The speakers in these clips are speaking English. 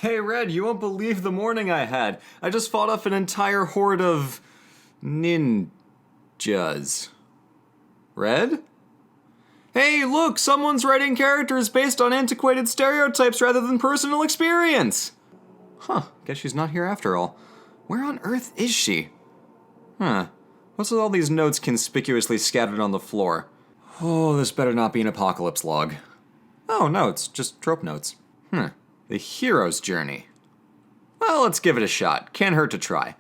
Hey Red, you won't believe the morning I had. I just fought off an entire horde of... ninjas. Red? Hey, look, someone's writing characters based on antiquated stereotypes rather than personal experience! Huh, guess she's not here after all. Where on earth is she? What's with all these notes conspicuously scattered on the floor? Oh, this better not be an apocalypse log. Oh, no, it's just trope notes. The hero's journey. Well, let's give it a shot. Can't hurt to try.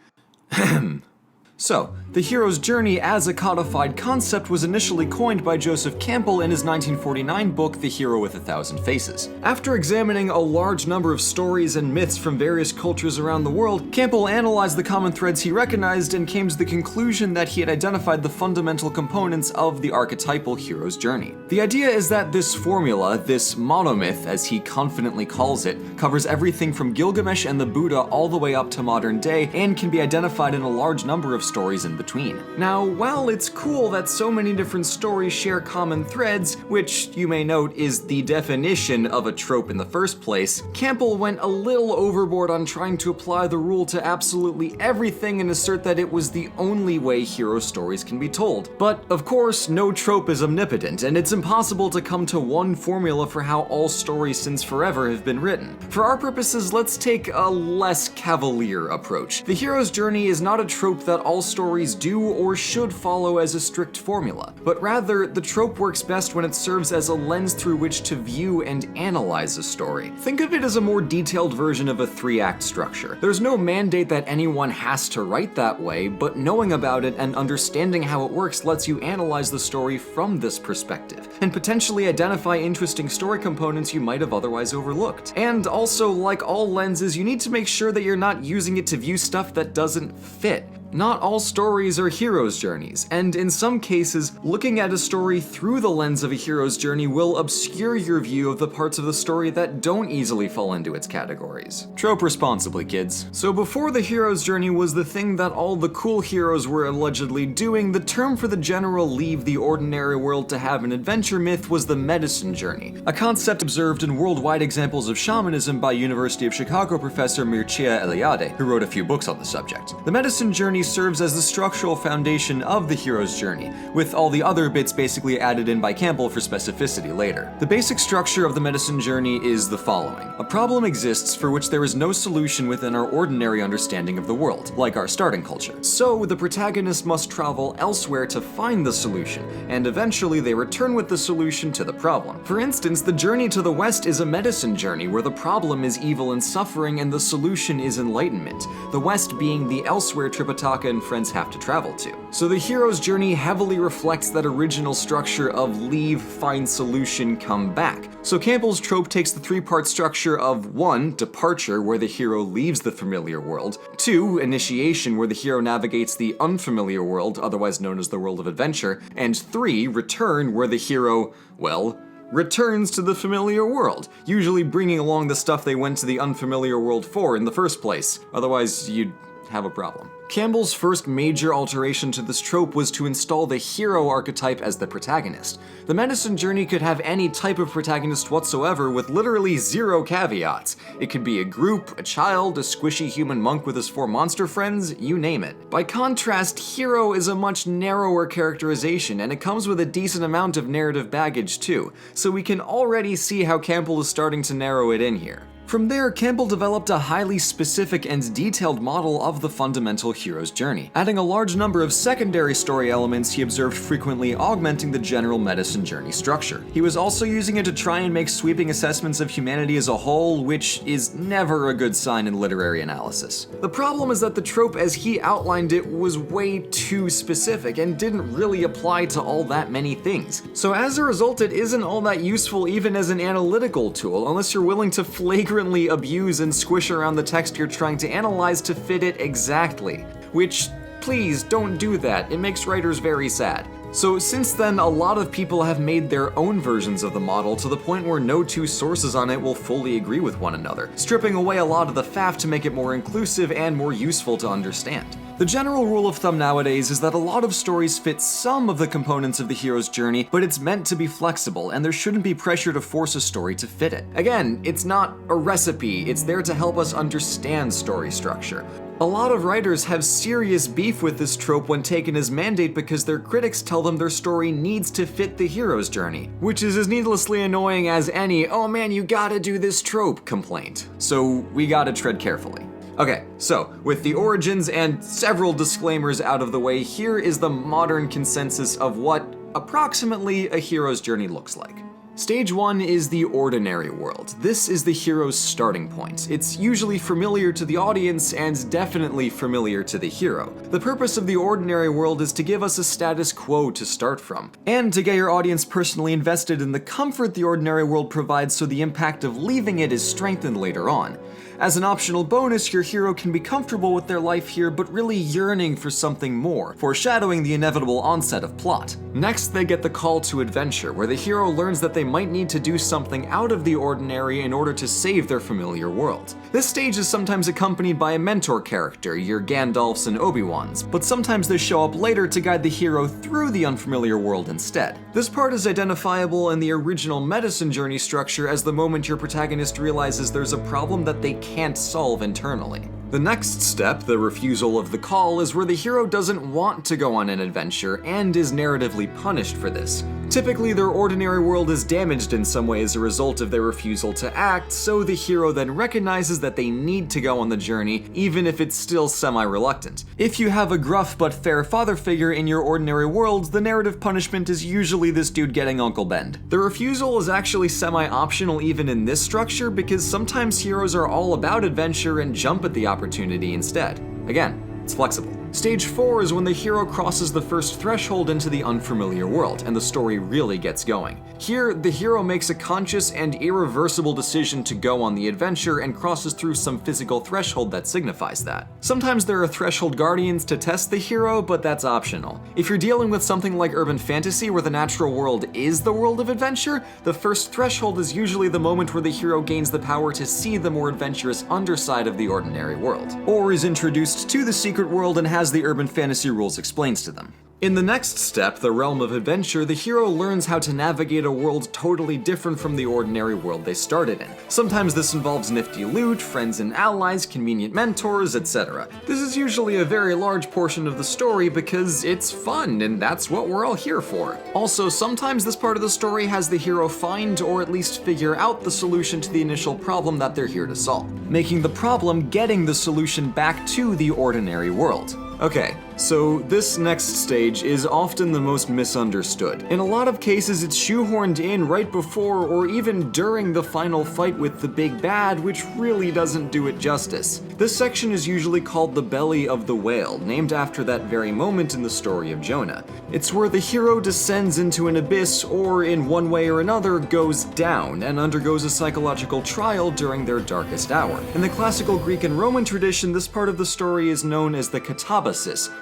So, the hero's journey as a codified concept was initially coined by Joseph Campbell in his 1949 book, The Hero with a Thousand Faces. After examining a large number of stories and myths from various cultures around the world, Campbell analyzed the common threads he recognized and came to the conclusion that he had identified the fundamental components of the archetypal hero's journey. The idea is that this formula, this monomyth as he confidently calls it, covers everything from Gilgamesh and the Buddha all the way up to modern day and can be identified in a large number of stories in between. Now, while it's cool that so many different stories share common threads, which you may note is the definition of a trope in the first place, Campbell went a little overboard on trying to apply the rule to absolutely everything and assert that it was the only way hero stories can be told. But, of course, no trope is omnipotent, and it's impossible to come to one formula for how all stories since forever have been written. For our purposes, let's take a less cavalier approach. The hero's journey is not a trope that all stories do or should follow as a strict formula, but rather, the trope works best when it serves as a lens through which to view and analyze a story. Think of it as a more detailed version of a 3-act structure. There's no mandate that anyone has to write that way, but knowing about it and understanding how it works lets you analyze the story from this perspective, and potentially identify interesting story components you might have otherwise overlooked. And also, like all lenses, you need to make sure that you're not using it to view stuff that doesn't fit. Not all stories are hero's journeys, and in some cases, looking at a story through the lens of a hero's journey will obscure your view of the parts of the story that don't easily fall into its categories. Trope responsibly, kids. So before the hero's journey was the thing that all the cool heroes were allegedly doing, the term for the general leave the ordinary world to have an adventure myth was the medicine journey, a concept observed in worldwide examples of shamanism by University of Chicago professor Mircea Eliade, who wrote a few books on the subject. The medicine journey serves as the structural foundation of the hero's journey, with all the other bits basically added in by Campbell for specificity later. The basic structure of the medicine journey is the following. A problem exists for which there is no solution within our ordinary understanding of the world, like our starting culture. So, the protagonist must travel elsewhere to find the solution, and eventually they return with the solution to the problem. For instance, the journey to the West is a medicine journey where the problem is evil and suffering and the solution is enlightenment, the West being the elsewhere Tripitaka and friends have to travel to. So the hero's journey heavily reflects that original structure of leave, find solution, come back. So Campbell's trope takes the 3-part structure of 1, departure, where the hero leaves the familiar world, 2, initiation, where the hero navigates the unfamiliar world, otherwise known as the world of adventure, and 3, return, where the hero, well, returns to the familiar world, usually bringing along the stuff they went to the unfamiliar world for in the first place. Otherwise, you'd have a problem. Campbell's first major alteration to this trope was to install the hero archetype as the protagonist. The medicine journey could have any type of protagonist whatsoever with literally 0 caveats. It could be a group, a child, a squishy human monk with his 4 monster friends, you name it. By contrast, hero is a much narrower characterization, and it comes with a decent amount of narrative baggage too, so we can already see how Campbell is starting to narrow it in here. From there, Campbell developed a highly specific and detailed model of the fundamental hero's journey, adding a large number of secondary story elements he observed frequently augmenting the general medicine journey structure. He was also using it to try and make sweeping assessments of humanity as a whole, which is never a good sign in literary analysis. The problem is that the trope as he outlined it was way too specific and didn't really apply to all that many things. So as a result, it isn't all that useful even as an analytical tool, unless you're willing to flagrantly abuse and squish around the text you're trying to analyze to fit it exactly. Which, please don't do that, it makes writers very sad. So since then, a lot of people have made their own versions of the model to the point where no 2 sources on it will fully agree with one another, stripping away a lot of the faff to make it more inclusive and more useful to understand. The general rule of thumb nowadays is that a lot of stories fit some of the components of the hero's journey, but it's meant to be flexible, and there shouldn't be pressure to force a story to fit it. Again, it's not a recipe, it's there to help us understand story structure. A lot of writers have serious beef with this trope when taken as mandate because their critics tell them their story needs to fit the hero's journey, which is as needlessly annoying as any, "oh man, you gotta do this trope" complaint. So we gotta tread carefully. Okay, so with the origins and several disclaimers out of the way, here is the modern consensus of what approximately a hero's journey looks like. Stage 1 is the ordinary world. This is the hero's starting point. It's usually familiar to the audience and definitely familiar to the hero. The purpose of the ordinary world is to give us a status quo to start from, and to get your audience personally invested in the comfort the ordinary world provides so the impact of leaving it is strengthened later on. As an optional bonus, your hero can be comfortable with their life here but really yearning for something more, foreshadowing the inevitable onset of plot. Next, they get the call to adventure, where the hero learns that they might need to do something out of the ordinary in order to save their familiar world. This stage is sometimes accompanied by a mentor character, your Gandalfs and Obi-Wans, but sometimes they show up later to guide the hero through the unfamiliar world instead. This part is identifiable in the original medicine journey structure as the moment your protagonist realizes there's a problem that they can't solve internally. The next step, the refusal of the call, is where the hero doesn't want to go on an adventure and is narratively punished for this. Typically, their ordinary world is damaged in some way as a result of their refusal to act, so the hero then recognizes that they need to go on the journey, even if it's still semi-reluctant. If you have a gruff but fair father figure in your ordinary world, the narrative punishment is usually this dude getting Uncle Ben. The refusal is actually semi-optional even in this structure, because sometimes heroes are all about adventure and jump at the opportunity instead. Again, it's flexible. Stage 4 is when the hero crosses the first threshold into the unfamiliar world, and the story really gets going. Here, the hero makes a conscious and irreversible decision to go on the adventure and crosses through some physical threshold that signifies that. Sometimes there are threshold guardians to test the hero, but that's optional. If you're dealing with something like urban fantasy where the natural world is the world of adventure, the first threshold is usually the moment where the hero gains the power to see the more adventurous underside of the ordinary world, or is introduced to the secret world and has the urban fantasy rules explained to them. In the next step, the realm of adventure, the hero learns how to navigate a world totally different from the ordinary world they started in. Sometimes this involves nifty loot, friends and allies, convenient mentors, etc. This is usually a very large portion of the story because it's fun, and that's what we're all here for. Also, sometimes this part of the story has the hero find or at least figure out the solution to the initial problem that they're here to solve, making the problem getting the solution back to the ordinary world. Okay, so this next stage is often the most misunderstood. In a lot of cases, it's shoehorned in right before or even during the final fight with the big bad, which really doesn't do it justice. This section is usually called the belly of the whale, named after that very moment in the story of Jonah. It's where the hero descends into an abyss or, in one way or another, goes down and undergoes a psychological trial during their darkest hour. In the classical Greek and Roman tradition, this part of the story is known as the katabasis,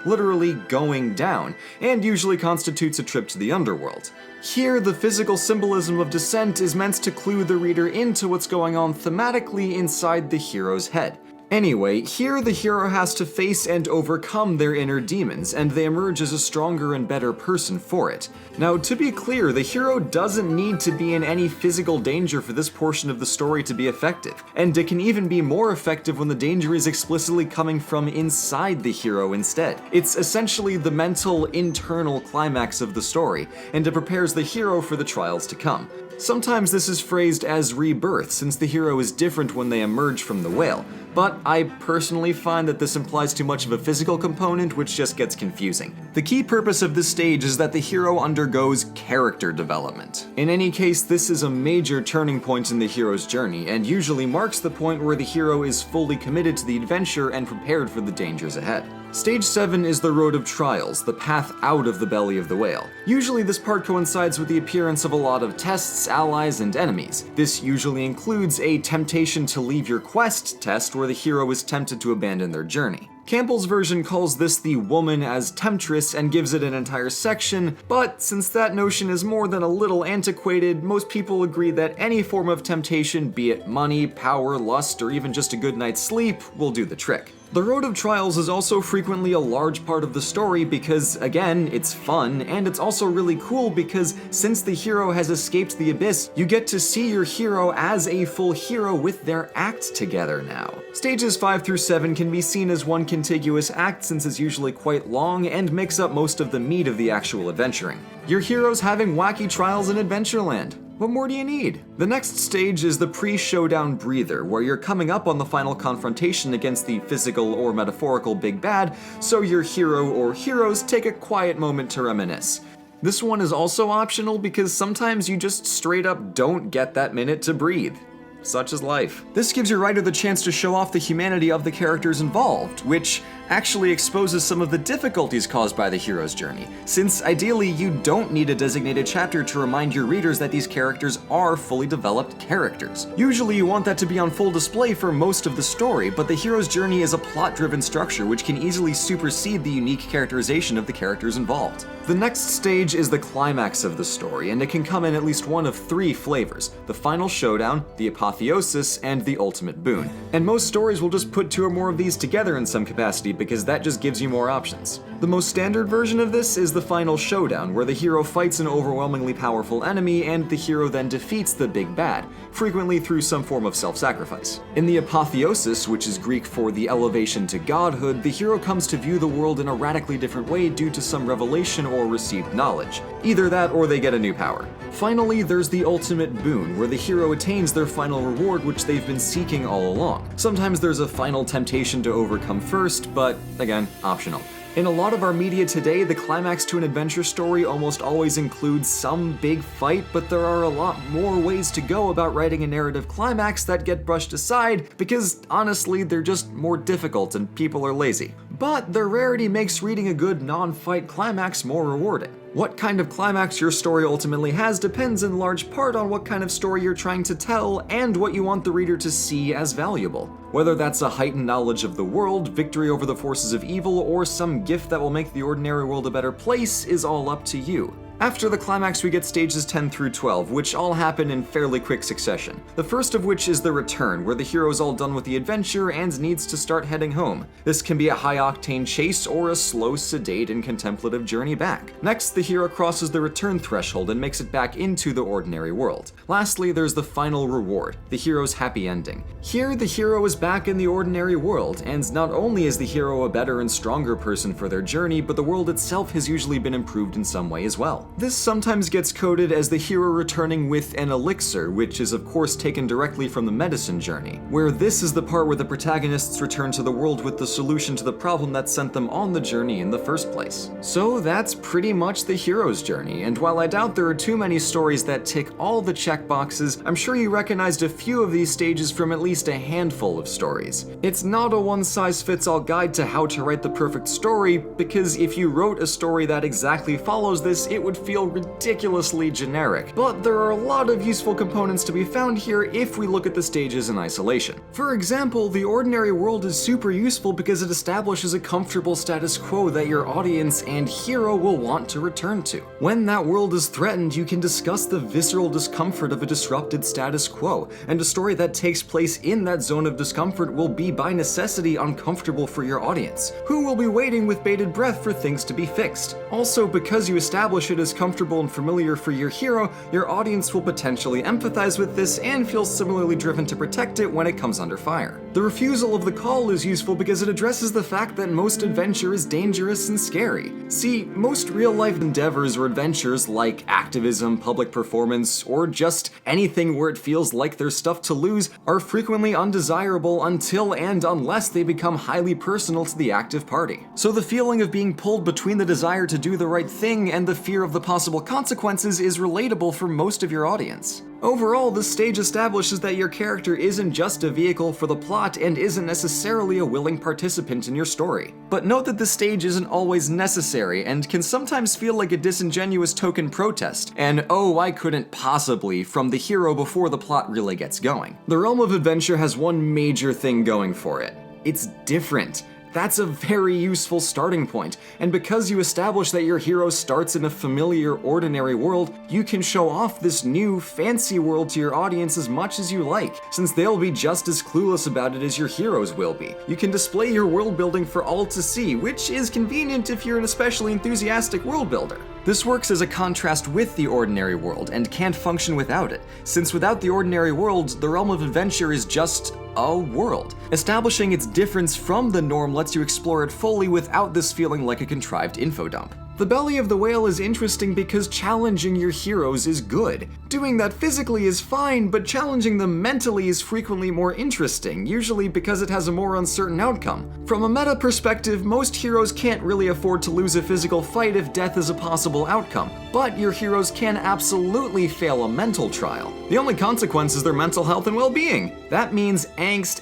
literally going down, and usually constitutes a trip to the underworld. Here, the physical symbolism of descent is meant to clue the reader into what's going on thematically inside the hero's head. Anyway, here the hero has to face and overcome their inner demons, and they emerge as a stronger and better person for it. Now, to be clear, the hero doesn't need to be in any physical danger for this portion of the story to be effective, and it can even be more effective when the danger is explicitly coming from inside the hero instead. It's essentially the mental, internal climax of the story, and it prepares the hero for the trials to come. Sometimes this is phrased as rebirth, since the hero is different when they emerge from the whale, but I personally find that this implies too much of a physical component, which just gets confusing. The key purpose of this stage is that the hero undergoes character development. In any case, this is a major turning point in the hero's journey, and usually marks the point where the hero is fully committed to the adventure and prepared for the dangers ahead. Stage 7 is the road of trials, the path out of the belly of the whale. Usually this part coincides with the appearance of a lot of tests, allies, and enemies. This usually includes a temptation to leave your quest test where the hero is tempted to abandon their journey. Campbell's version calls this the woman as temptress and gives it an entire section, but since that notion is more than a little antiquated, most people agree that any form of temptation, be it money, power, lust, or even just a good night's sleep, will do the trick. The road of trials is also frequently a large part of the story because, again, it's fun, and it's also really cool because since the hero has escaped the abyss, you get to see your hero as a full hero with their act together now. Stages 5 through 7 can be seen as one contiguous act since it's usually quite long and makes up most of the meat of the actual adventuring. Your hero's having wacky trials in Adventureland. What more do you need? The next stage is the pre-showdown breather, where you're coming up on the final confrontation against the physical or metaphorical big bad, so your hero or heroes take a quiet moment to reminisce. This one is also optional because sometimes you just straight up don't get that minute to breathe. Such is life. This gives your writer the chance to show off the humanity of the characters involved, which actually exposes some of the difficulties caused by the hero's journey, since ideally you don't need a designated chapter to remind your readers that these characters are fully developed characters. Usually you want that to be on full display for most of the story, but the hero's journey is a plot-driven structure which can easily supersede the unique characterization of the characters involved. The next stage is the climax of the story, and it can come in at least one of 3 flavors: the final showdown, the apotheosis, and the ultimate boon. And most stories will just put 2 or more of these together in some capacity because that just gives you more options. The most standard version of this is the final showdown, where the hero fights an overwhelmingly powerful enemy and the hero then defeats the big bad, frequently through some form of self-sacrifice. In the apotheosis, which is Greek for the elevation to godhood, the hero comes to view the world in a radically different way due to some revelation or received knowledge. Either that or they get a new power. Finally, there's the ultimate boon, where the hero attains their final reward which they've been seeking all along. Sometimes there's a final temptation to overcome first, but again, optional. In a lot of our media today, the climax to an adventure story almost always includes some big fight, but there are a lot more ways to go about writing a narrative climax that get brushed aside because, honestly, they're just more difficult and people are lazy. But their rarity makes reading a good non-fight climax more rewarding. What kind of climax your story ultimately has depends in large part on what kind of story you're trying to tell and what you want the reader to see as valuable. Whether that's a heightened knowledge of the world, victory over the forces of evil, or some gift that will make the ordinary world a better place is all up to you. After the climax, we get stages 10 through 12, which all happen in fairly quick succession. The first of which is the return, where the hero's all done with the adventure and needs to start heading home. This can be a high-octane chase or a slow, sedate, and contemplative journey back. Next, the hero crosses the return threshold and makes it back into the ordinary world. Lastly, there's the final reward, the hero's happy ending. Here, the hero is back in the ordinary world, and not only is the hero a better and stronger person for their journey, but the world itself has usually been improved in some way as well. This sometimes gets coded as the hero returning with an elixir, which is of course taken directly from the medicine journey, where this is the part where the protagonists return to the world with the solution to the problem that sent them on the journey in the first place. So that's pretty much the hero's journey, and while I doubt there are too many stories that tick all the checkboxes, I'm sure you recognized a few of these stages from at least a handful of stories. It's not a one-size-fits-all guide to how to write the perfect story, because if you wrote a story that exactly follows this, it would feel ridiculously generic. But there are a lot of useful components to be found here if we look at the stages in isolation. For example, the ordinary world is super useful because it establishes a comfortable status quo that your audience and hero will want to return to. When that world is threatened, you can discuss the visceral discomfort of a disrupted status quo, and a story that takes place in that zone of discomfort will be by necessity uncomfortable for your audience, who will be waiting with bated breath for things to be fixed. Also, because you establish it as comfortable and familiar for your hero, your audience will potentially empathize with this and feel similarly driven to protect it when it comes under fire. The refusal of the call is useful because it addresses the fact that most adventure is dangerous and scary. See, most real-life endeavors or adventures like activism, public performance, or just anything where it feels like there's stuff to lose are frequently undesirable until and unless they become highly personal to the active party. So the feeling of being pulled between the desire to do the right thing and the fear of the possible consequences is relatable for most of your audience. Overall, this stage establishes that your character isn't just a vehicle for the plot and isn't necessarily a willing participant in your story. But note that this stage isn't always necessary and can sometimes feel like a disingenuous token protest, and oh, I couldn't possibly from the hero before the plot really gets going. The realm of adventure has one major thing going for it. It's different. That's a very useful starting point, and because you establish that your hero starts in a familiar, ordinary world, you can show off this new, fancy world to your audience as much as you like, since they'll be just as clueless about it as your heroes will be. You can display your world building for all to see, which is convenient if you're an especially enthusiastic world builder. This works as a contrast with the ordinary world, and can't function without it, since without the ordinary world, the realm of adventure is just a world. Establishing its difference from the norm lets you explore it fully without this feeling like a contrived info dump. The belly of the whale is interesting because challenging your heroes is good. Doing that physically is fine, but challenging them mentally is frequently more interesting, usually because it has a more uncertain outcome. From a meta perspective, most heroes can't really afford to lose a physical fight if death is a possible outcome, but your heroes can absolutely fail a mental trial. The only consequence is their mental health and well-being. That means angst,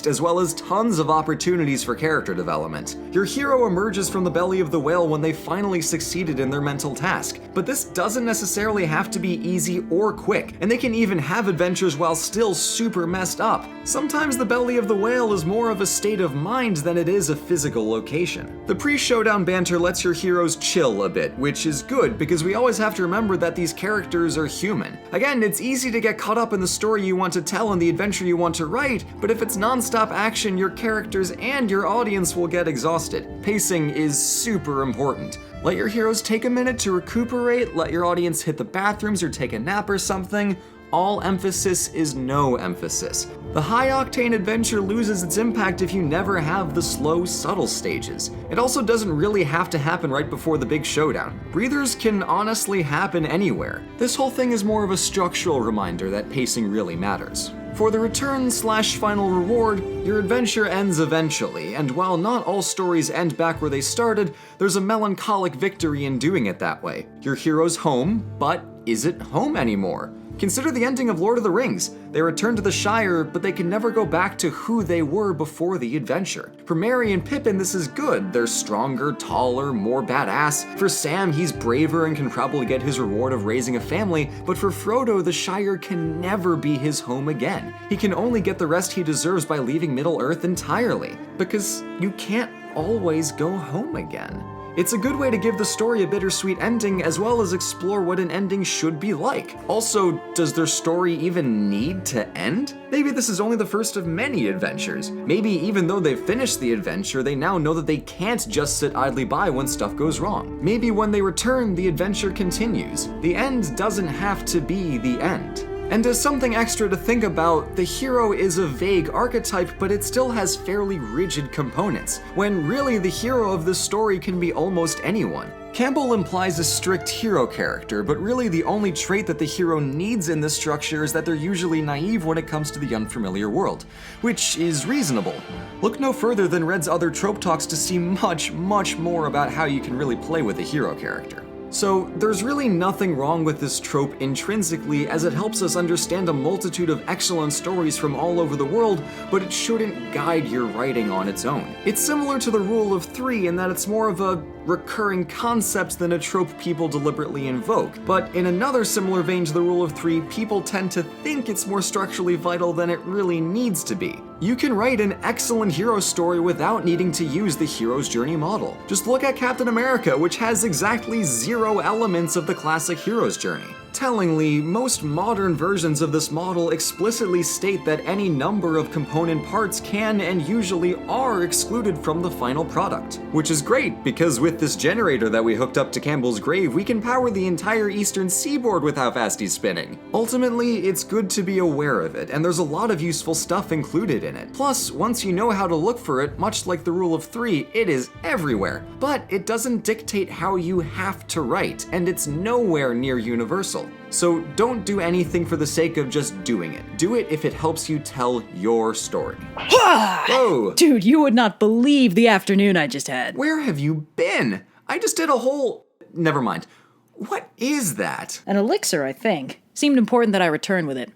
as well as tons of opportunities for character development. Your hero emerges from the belly of the whale when they finally succeeded in their mental task, but this doesn't necessarily have to be easy or quick, and they can even have adventures while still super messed up. Sometimes the belly of the whale is more of a state of mind than it is a physical location. The pre-showdown banter lets your heroes chill a bit, which is good because we always have to remember that these characters are human. Again, it's easy to get caught up in the story you want to tell and the adventure you want to write, but if it's non-stop action, your characters and your audience will get exhausted. Pacing is super important. Let your heroes take a minute to recuperate, let your audience hit the bathrooms or take a nap or something. All emphasis is no emphasis. The high-octane adventure loses its impact if you never have the slow, subtle stages. It also doesn't really have to happen right before the big showdown. Breathers can honestly happen anywhere. This whole thing is more of a structural reminder that pacing really matters. For the return/final reward, your adventure ends eventually, and while not all stories end back where they started, there's a melancholic victory in doing it that way. Your hero's home, but is it home anymore? Consider the ending of Lord of the Rings. They return to the Shire, but they can never go back to who they were before the adventure. For Merry and Pippin, this is good. They're stronger, taller, more badass. For Sam, he's braver and can probably get his reward of raising a family, but for Frodo, the Shire can never be his home again. He can only get the rest he deserves by leaving Middle-earth entirely, because you can't always go home again. It's a good way to give the story a bittersweet ending, as well as explore what an ending should be like. Also, does their story even need to end? Maybe this is only the first of many adventures. Maybe even though they've finished the adventure, they now know that they can't just sit idly by when stuff goes wrong. Maybe when they return, the adventure continues. The end doesn't have to be the end. And as something extra to think about, the hero is a vague archetype, but it still has fairly rigid components, when really the hero of this story can be almost anyone. Campbell implies a strict hero character, but really the only trait that the hero needs in this structure is that they're usually naive when it comes to the unfamiliar world, which is reasonable. Look no further than Red's other trope talks to see much more about how you can really play with a hero character. So, there's really nothing wrong with this trope intrinsically, as it helps us understand a multitude of excellent stories from all over the world, but it shouldn't guide your writing on its own. It's similar to the rule of three in that it's more of a recurring concept than a trope people deliberately invoke, but in another similar vein to the rule of three, people tend to think it's more structurally vital than it really needs to be. You can write an excellent hero story without needing to use the hero's journey model. Just look at Captain America, which has exactly 0 elements of the classic hero's journey. Tellingly, most modern versions of this model explicitly state that any number of component parts can and usually are excluded from the final product. Which is great, because with this generator that we hooked up to Campbell's grave, we can power the entire eastern seaboard with how fast he's spinning. Ultimately, it's good to be aware of it, and there's a lot of useful stuff included in it. Plus, once you know how to look for it, much like the rule of three, it is everywhere. But it doesn't dictate how you have to write, and it's nowhere near universal. So don't do anything for the sake of just doing it. Do it if it helps you tell your story. Whoa! Dude, you would not believe the afternoon I just had. Where have you been? I just did a whole... Never mind. What is that? An elixir, I think. Seemed important that I return with it.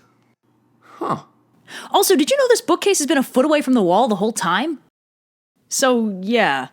Huh. Also, did you know this bookcase has been a foot away from the wall the whole time? So, yeah.